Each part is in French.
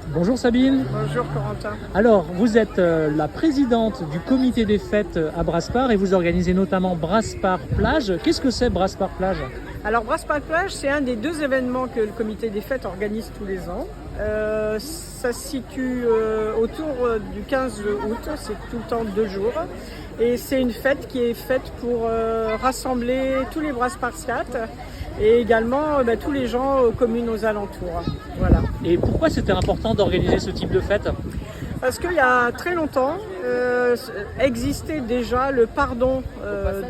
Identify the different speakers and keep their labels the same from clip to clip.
Speaker 1: Bonjour Sabine.
Speaker 2: Bonjour Corentin.
Speaker 1: Alors, vous êtes la présidente du comité des fêtes à Brasparts et vous organisez notamment Brasparts Plage. Qu'est-ce que c'est Brasparts Plage?
Speaker 2: Alors Brasparts Plage, c'est un des deux événements que le comité des fêtes organise tous les ans. Ça se situe autour du 15 août, c'est tout le temps 2 jours. Et c'est une fête qui est faite pour rassembler tous les Braspartiates et également tous les gens aux communes aux alentours. Voilà.
Speaker 1: Et pourquoi c'était important d'organiser ce type de fête?
Speaker 2: Parce qu'il y a très longtemps, existait déjà le pardon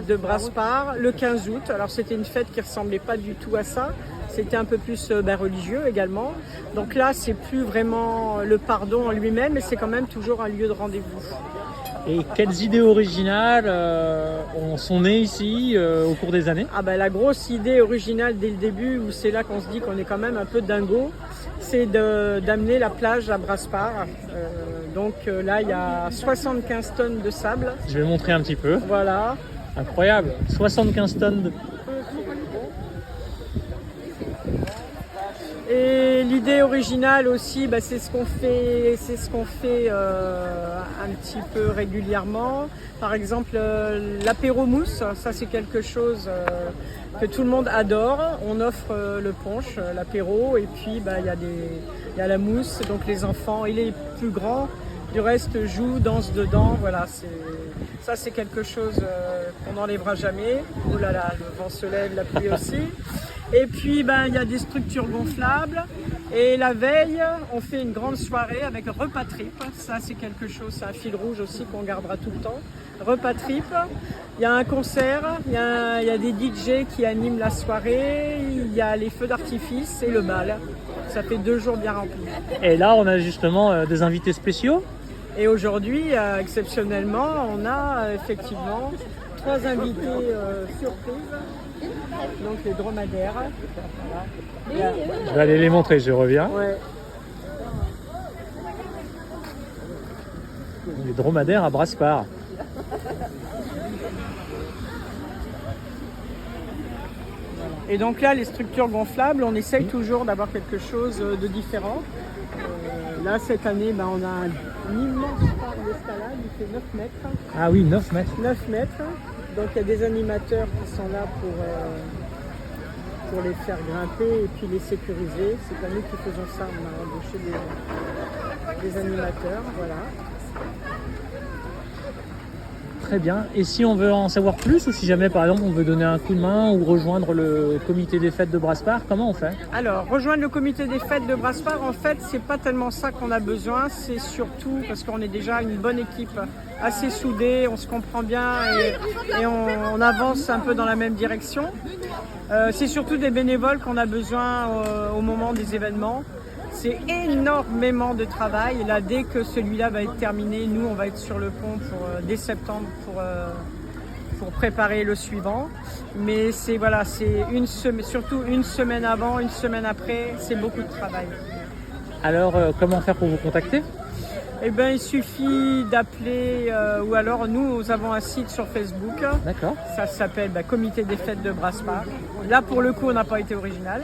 Speaker 2: de Brasparts le 15 août. Alors c'était une fête qui ressemblait pas du tout à ça. C'était un peu plus religieux également. Donc là, c'est plus vraiment le pardon en lui-même, mais c'est quand même toujours un lieu de rendez-vous.
Speaker 1: Et quelles idées originales sont nées ici au cours des années?
Speaker 2: La grosse idée originale dès le début, où c'est là qu'on se dit qu'on est quand même un peu dingo, c'est d'amener la plage à Brasparts. Là, il y a 75 tonnes de sable.
Speaker 1: Je vais montrer un petit peu.
Speaker 2: Voilà.
Speaker 1: Incroyable, 75 tonnes de...
Speaker 2: Et l'idée originale aussi, c'est ce qu'on fait un petit peu régulièrement. Par exemple, l'apéro mousse, ça c'est quelque chose que tout le monde adore. On offre le punch, l'apéro, et puis il y a la mousse, donc les enfants et les plus grands du reste jouent, dansent dedans. Voilà, ça c'est quelque chose qu'on n'enlèvera jamais. Oh là là, le vent se lève, la pluie aussi. Et puis il y a des structures gonflables. Et la veille, on fait une grande soirée avec repas trip. Ça c'est quelque chose, c'est un fil rouge aussi qu'on gardera tout le temps. Repas trip. Il y a un concert, il y a des DJ qui animent la soirée, il y a les feux d'artifice et le bal. Ça fait 2 jours bien remplis.
Speaker 1: Et là, on a justement des invités spéciaux.
Speaker 2: Et aujourd'hui, exceptionnellement, on a effectivement 3 invités surprises. Donc les dromadaires. Voilà.
Speaker 1: Je vais aller les montrer, je reviens.
Speaker 2: Ouais.
Speaker 1: Les dromadaires à Brasparts.
Speaker 2: Et donc là, les structures gonflables, on essaye toujours d'avoir quelque chose de différent. Là, cette année, on a un immense parc d'escalade, il fait 9 mètres.
Speaker 1: Ah oui, 9 mètres.
Speaker 2: 9 mètres. Donc il y a des animateurs qui sont là pour les faire grimper et puis les sécuriser. C'est pas nous qui faisons ça, on a embauché des animateurs. Voilà.
Speaker 1: Très bien. Et si on veut en savoir plus, ou si jamais par exemple on veut donner un coup de main ou rejoindre le comité des fêtes de Brasparts, comment on fait?
Speaker 2: Alors, rejoindre le comité des fêtes de Brasparts, en fait, c'est pas tellement ça qu'on a besoin, c'est surtout parce qu'on est déjà une bonne équipe, assez soudée, on se comprend bien et on avance un peu dans la même direction. C'est surtout des bénévoles qu'on a besoin au moment des événements. C'est énormément de travail. Et là, dès que celui-là va être terminé, nous, on va être sur le pont dès septembre pour préparer le suivant. Mais c'est surtout une semaine avant, une semaine après, c'est beaucoup de travail.
Speaker 1: Alors, comment faire pour vous contacter?
Speaker 2: Il suffit d'appeler ou alors nous avons un site sur Facebook.
Speaker 1: D'accord.
Speaker 2: Ça s'appelle Comité des fêtes de Brasparts. Là pour le coup on n'a pas été original.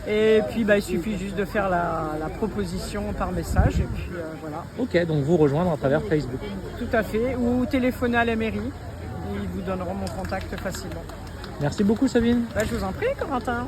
Speaker 2: Et puis il suffit juste de faire la proposition par message et puis voilà.
Speaker 1: Ok, donc vous rejoindre à travers Facebook.
Speaker 2: Tout à fait. Ou téléphoner à la mairie. Ils vous donneront mon contact facilement.
Speaker 1: Merci beaucoup Sabine.
Speaker 2: Je vous en prie Corentin.